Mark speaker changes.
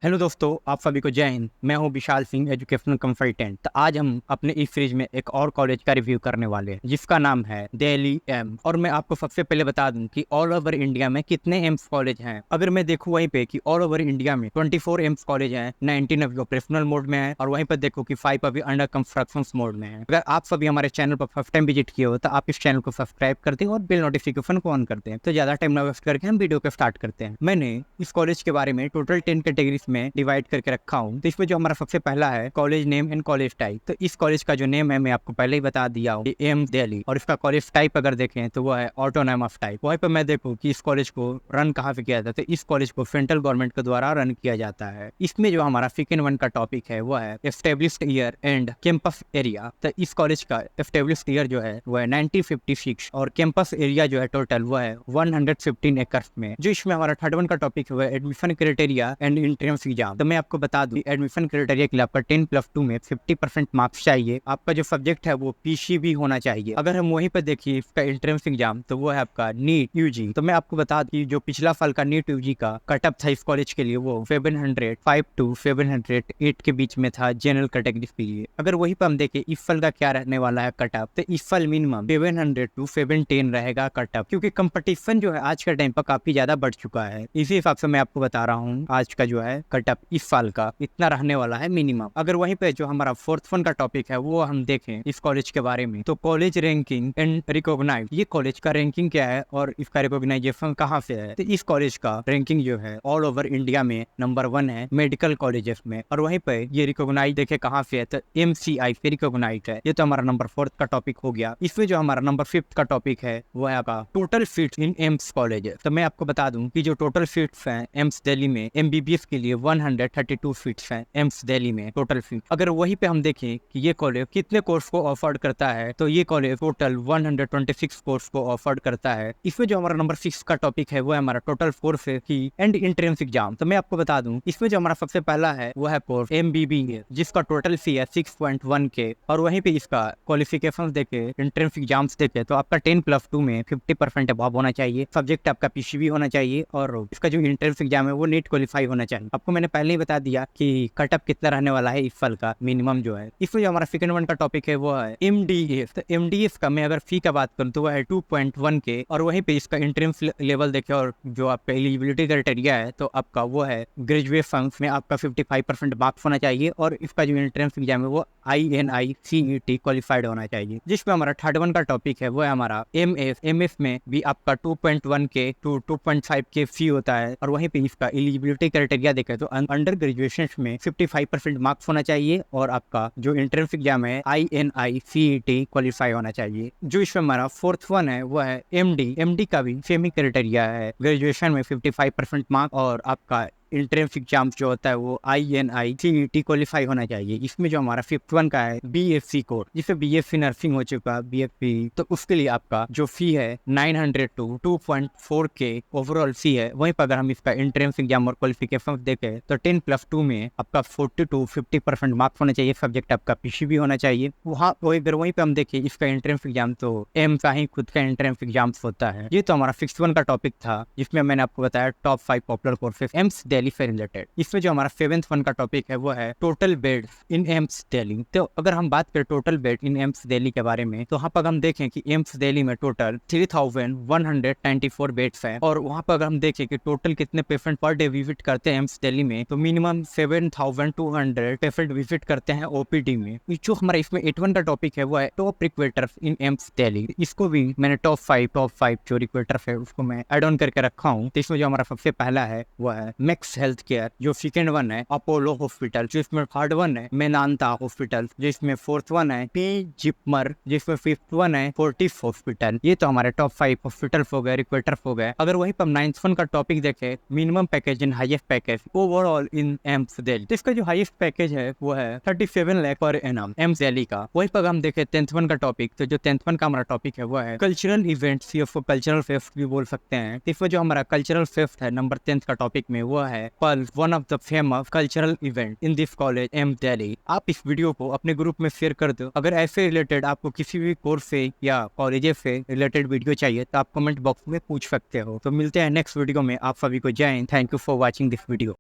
Speaker 1: Hello दोस्तों, आप सभी को जय हिंद। मैं हूं विशाल सिंह, एजुकेशनल कंसल्टेंट। तो आज हम अपने इस सीरीज में एक और कॉलेज का रिव्यू करने वाले हैं जिसका नाम है दिल्ली एम्स। और मैं आपको सबसे पहले बता दूं कि ऑल ओवर इंडिया में कितने एम्स कॉलेज हैं। अगर मैं देखूं वहीं पे कि ऑल ओवर इंडिया में 24 एम्स कॉलेज हैं, 19 अभी ऑपरेशनल मोड में है और वहीं पर देखो कि 5 अभी अंडर कंस्ट्रक्शन मोड में है। अगर आप सभी हमारे चैनल पर फर्स्ट टाइम विजिट किए हो तो आप इस चैनल को सब्सक्राइब करते हैं और बिल नोटिफिकेशन को ऑन करते हैं। तो ज्यादा टाइम ना वेस्ट करके हम वीडियो को स्टार्ट करते हैं। मैंने इस कॉलेज के बारे में टोटल 10 कैटेगरीज में डिवाइड करके रखा हूँ। तो इसमें जो हमारा सबसे पहला है college name and college type. तो इस कॉलेज का जो नेम है मैं आपको पहले ही बता दिया हूँ, एम्स दिल्ली। और इसका कॉलेज टाइप अगर देखें तो वो है ऑटोनॉमस टाइप। वहीं पर मैं देखूँ कि इस कॉलेज को रन कहाँ से किया जाता है, तो इस कॉलेज को सेंट्रल गवर्नमेंट के द्वारा रन किया जाता है। इसमें जो हमारा सेकेंड वन का टॉपिक है वो है established year and campus area. तो इस कॉलेज का एस्टेब्लिश्ड ईयर जो है वो है 1956 और कैंपस एरिया जो है टोटल वो है 115 एकर्स में। जो इसमें हमारा थर्ड वन का टॉपिक है वो admission criteria and entrance exam. तो मैं आपको बता दूं एडमिशन क्राइटेरिया के लिए आपका 10+2 में 50% मार्क्स चाहिए। आपका जो सब्जेक्ट है वो पीसीबी होना चाहिए। अगर हम वहीं पर देखिए इसका एंट्रेंस एग्जाम तो वो है आपका नीट यूजी। तो मैं आपको बता दूं जो पिछला साल का नीट यूजी का कटअप था इस कॉलेज के लिए वो 705 टू 708 के बीच में था जनरल कैटेगरी के लिए। अगर वहीं पर हम देखें इस साल का क्या रहने वाला है कटअप, तो इस साल मिनिमम 700 टू 710 रहेगा कटअप, क्योंकि कंपटीशन जो है आज के टाइम पर काफी ज्यादा बढ़ चुका है। इसी हिसाब से मैं आपको बता रहा हूँ आज का जो है कटअप इस साल का इतना रहने वाला है मिनिमम। अगर वहीं पे जो हमारा फोर्थ वन का टॉपिक है वो हम देखें इस कॉलेज के बारे में, तो कॉलेज रैंकिंग एंड रिकॉग्नाइज। ये कॉलेज का रैंकिंग क्या है और इसका रिकॉग्नाइजेशन कहाँ से है। तो इस कॉलेज का रैंकिंग जो है ऑल ओवर इंडिया में नंबर 1 है मेडिकल कॉलेजेस में। और वहीं पे ये रिकॉग्नाइज देखे कहाँ से है, तो MCI से रिकॉग्नाइज है। ये तो हमारा नंबर 4 का टॉपिक हो गया। इसमें जो हमारा नंबर 5 का टॉपिक है वो है आपका total seats in AIIMS college. तो मैं आपको बता दूं कि जो टोटल सीट्स हैं एम्स दिल्ली में MBBS के लिए 132 सीट्स हैं एम्स दिल्ली में टोटल सीट। अगर वहीं पे हम देखें कि ये कॉलेज कितने कोर्स को ऑफर करता है, तो ये कॉलेज टोटल 126 कोर्स को ऑफर करता है। इसमें जो हमारा नंबर 6 का टॉपिक है वो है हमारा टोटल कोर्स की एंड एंट्रेंस एग्जाम। तो मैं आपको बता दूं इसमें जो हमारा सबसे पहला है वो है कोर्स MBBS जिसका टोटल फी है 6.1 के। और वहीं पे इसका क्वालिफिकेशन देखे एंट्रेंस एग्जाम्स देखे तो आपका 10+2 में 50% अभाव होना चाहिए। सब्जेक्ट आपका पीसीबी होना चाहिए और इसका जो एंट्रेंस एग्जाम है वो नीट क्वालिफाई होना चाहिए। आपको मैंने पहले ही बता दिया कि कटअप कितना रहने वाला है इस साल का मिनिमम जो है। इसमें जो हमारा सेकंड वन का टॉपिक है वो है MDS। तो MDS का मैं अगर फी का बात करूँ तो वो है 2.1 के। और वहीं पे इसका एंट्रेंस लेवल देखे और जो आपका एलिजिबिलिटी क्राइटेरिया है तो आपका वो है ग्रेजुएशन में आपका 55% मार्क्स होना चाहिए और इसका जो एंट्रेंस एग्जाम है वो INI-CET क्वालिफाइड होना चाहिए। जिसमें हमारा थर्ड वन का टॉपिक है वो है हमारा MS में भी आपका 2.1 के टू 2.5 के फी होता है। और वहीं पे इसका एलिजिबिलिटी क्राइटेरिया देखें तो अंडर ग्रेजुएशन में 55% मार्क्स होना चाहिए और आपका जो एंट्रेंस एग्जाम है INI-CET क्वालिफाई होना चाहिए। जो इसमें हमारा फोर्थ वन है वो है MD का भी सेम ही क्राइटेरिया है, ग्रेजुएशन में 55% मार्क्स और आपका एंट्रेंस एग्जाम जो होता है वो INI-CET क्वालिफाई होना चाहिए। इसमें जो हमारा फिफ्थ वन का है BSc कोर्स, जिससे BSc नर्सिंग हो चुका है BSc, तो उसके लिए आपका जो फी है 900 टू 2.4 के ओवरऑल फी है। वहीं पर अगर हम इसका एंट्रेंस एग्जाम और क्वालिफिकेशन देखें तो 10+2 में आपका 40 टू 50% मार्क्स होना चाहिए। सब्जेक्ट आपका पीसीबी होना चाहिए। अगर वहीं पे हम देखें इसका एंट्रेंस एग्जाम तो एम्स का ही खुद का एंट्रेंस एग्जाम होता है। ये तो हमारा सिक्स वन का टॉपिक था जिसमें मैंने आपको बताया top 5 popular courses AIIMS Delhi से रिलेटेड। इसमें जो हमारा सेवेंथ वन का टॉपिक है वो है total bed in AIIMS Delhi. तो अगर हम बात करें total bed in AIIMS Delhi के बारे में तो वहाँ पर हम देखें कि एम्स दिल्ली में टोटल 3194 बेड्स हैं। और वहाँ पर अगर हम देखें कि टोटल कितने पेशेंट पर डे विजिट करते हैं एम्स दिल्ली में, तो मिनिमम 7200 पेशेंट विजिट करते हैं OPD में। जो हमारा इसमें 8 का टॉपिक है वो है टॉप रिक्वेटर्स इन एम्स दिल्ली। इसको भी मैंने टॉप 5 जो रिक्वेटर्स है उसको मैं एड ऑन करके रखा हूँ। तो इसमें जो हमारा सबसे पहला है वो है मैक्स हेल्थ केयर, जो सेकेंड वन है अपोलो हॉस्पिटल, जो इसमें थर्ड वन है मेनांता हॉस्पिटल, जो इसमें फोर्थ वन है पी जिपमर, जिसमें फिफ्थ वन है फोर्टिस हॉस्पिटल। ये तो हमारे टॉप 5 हॉस्पिटल हो गए, रिक्वेटर्स हो गए। अगर वहीं पर नाइन्थ वन का टॉपिक देखे minimum package and highest package overall in AIIMS Delhi, तो इसका जो हाईएस्ट पैकेज है वो है 37 lakh per annum AIIMS Delhi का। वहीं पर हम देखे 10th वन का टॉपिक, तो जो 10th वन का हमारा टॉपिक है वो है कल्चरल इवेंट्स या फिर कल्चरल फेस्ट भी बोल सकते हैं। इसमें जो हमारा कल्चरल फेस्ट है नंबर 10th का टॉपिक में वो है pulse, one of the famous cultural event in this college AIIMS Delhi. आप इस वीडियो को अपने ग्रुप में शेयर कर दो। अगर ऐसे रिलेटेड आपको किसी भी कोर्स से या कॉलेज से रिलेटेड वीडियो चाहिए तो आप कमेंट बॉक्स में पूछ सकते हो। तो मिलते हैं नेक्स्ट वीडियो में। आप सभी को जय Hind. Thank you for watching this video.